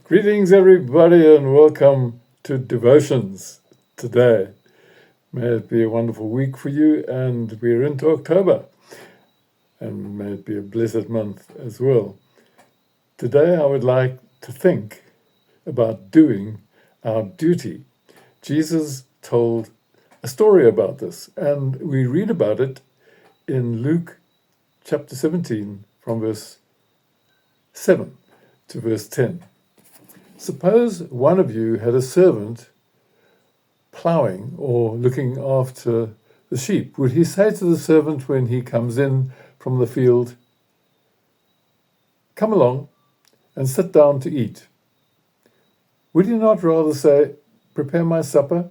Greetings, everybody, and welcome to Devotions today. May it be a wonderful week for you, and we're into October, and may it be a blessed month as well. Today, I would like to think about doing our duty. Jesus told a story about this, and we read about it in Luke chapter 17 from verse 7 to verse 10. Suppose one of you had a servant ploughing or looking after the sheep. Would he say to the servant when he comes in from the field, "Come along and sit down to eat"? Would he not rather say, "Prepare my supper,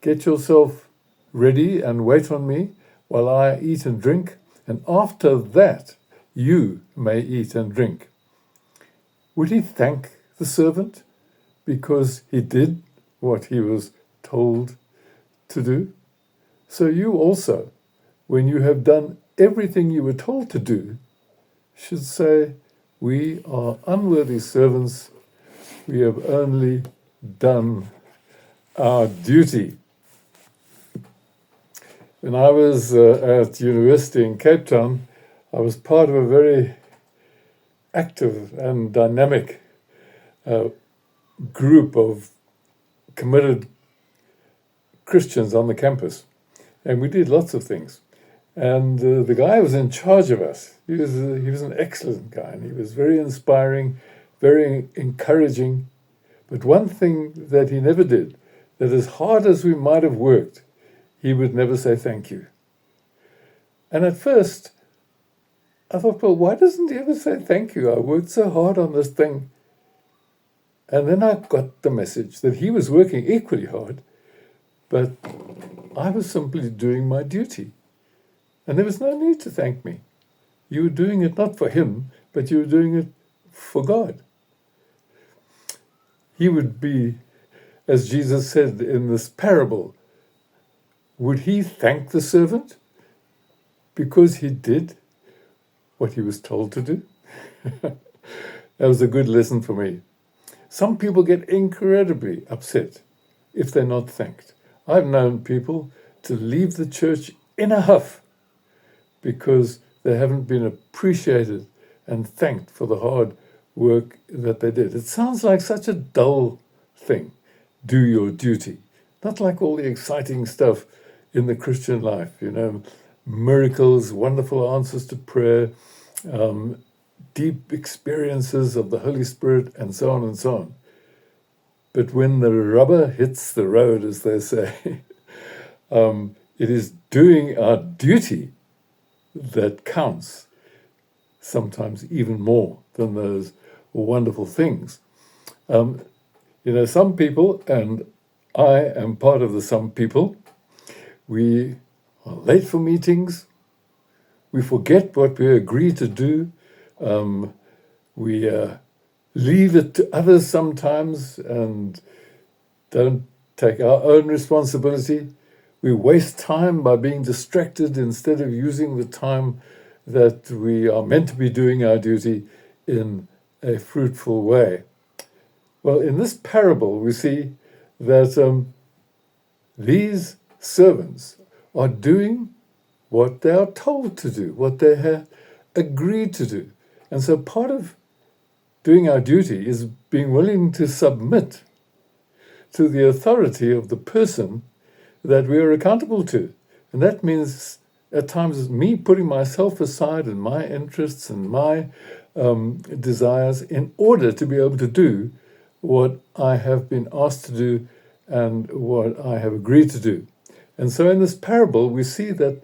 get yourself ready and wait on me while I eat and drink, and after that you may eat and drink"? Would he thank the servant because he did what he was told to do? So you also, when you have done everything you were told to do, should say, "We are unworthy servants. We have only done our duty." When I was at university in Cape Town, I was part of a very active and dynamic group of committed Christians on the campus, and we did lots of things. And the guy who was in charge of us, he was an excellent guy, and he was very inspiring, very encouraging. But one thing that he never did, that as hard as we might have worked, he would never say thank you. And at first, I thought, well, why doesn't he ever say thank you? I worked so hard on this thing. And then I got the message that he was working equally hard, but I was simply doing my duty. And there was no need to thank me. You were doing it not for him, but you were doing it for God. He would be, as Jesus said in this parable, would he thank the servant because he did what he was told to do? That was a good lesson for me. Some people get incredibly upset if they're not thanked. I've known people to leave the church in a huff because they haven't been appreciated and thanked for the hard work that they did. It sounds like such a dull thing. Do your duty. Not like all the exciting stuff in the Christian life, miracles, wonderful answers to prayer, deep experiences of the Holy Spirit, and so on and so on. But when the rubber hits the road, as they say, it is doing our duty that counts, sometimes even more than those wonderful things. Some people, and I am part of the some people, we are late for meetings, we forget what we agree to do, we leave it to others sometimes and don't take our own responsibility. We waste time by being distracted instead of using the time that we are meant to be doing our duty in a fruitful way. Well, in this parable, we see that these servants are doing what they are told to do, what they have agreed to do. And so part of doing our duty is being willing to submit to the authority of the person that we are accountable to. And that means at times me putting myself aside and my interests and my desires in order to be able to do what I have been asked to do and what I have agreed to do. And so in this parable, we see that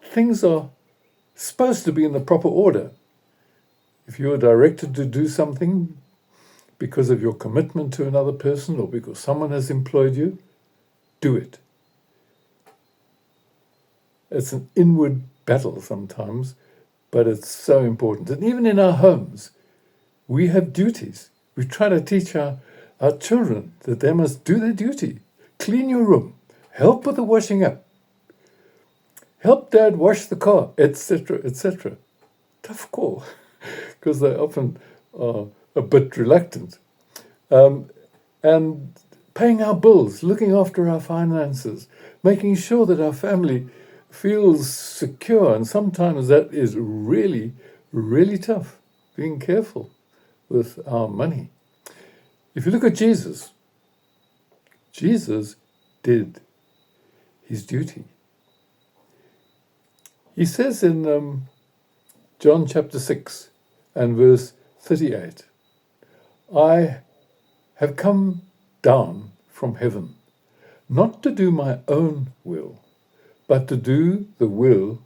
things are supposed to be in the proper order. If you are directed to do something because of your commitment to another person or because someone has employed you, do it. It's an inward battle sometimes, but it's so important. And even in our homes, we have duties. We try to teach our children that they must do their duty. Clean your room. Help with the washing up. Help Dad wash the car, etc., etc. Tough call, because they often are a bit reluctant. And paying our bills, looking after our finances, making sure that our family feels secure. And sometimes that is really, really tough, being careful with our money. If you look at Jesus, Jesus did his duty. He says in John chapter 6 and verse 38, I have come down from heaven, not to do my own will, but to do the will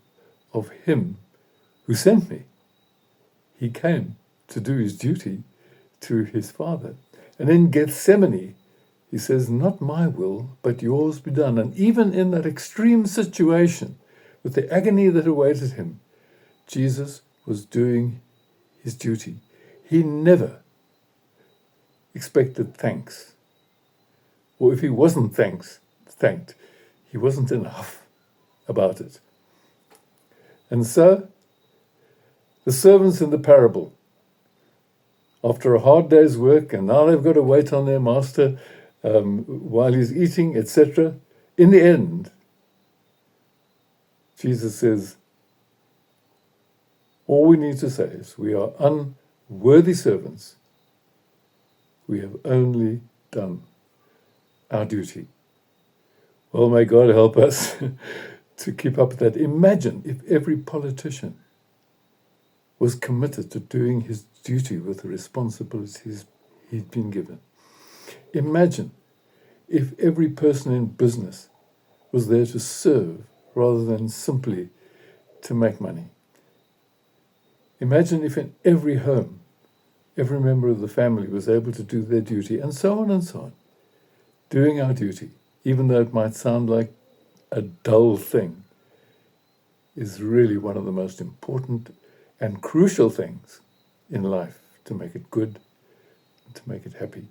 of him who sent me. He came to do his duty to his Father. And in Gethsemane, he says, not my will, but yours be done. And even in that extreme situation, with the agony that awaited him, Jesus was doing his duty. He never expected thanks. Or if he wasn't thanked, he wasn't in a huff about it. And so, the servants in the parable, after a hard day's work, and now they've got to wait on their master while he's eating, etc. In the end, Jesus says, all we need to say is, we are unworthy servants. We have only done our duty. Well, may God help us to keep up with that. Imagine if every politician was committed to doing his duty with the responsibilities he'd been given. Imagine if every person in business was there to serve rather than simply to make money. Imagine if in every home, every member of the family was able to do their duty, and so on and so on. Doing our duty, even though it might sound like a dull thing, is really one of the most important and crucial things in life to make it good and to make it happy.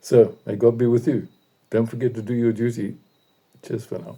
So, may God be with you. Don't forget to do your duty. Cheers for now.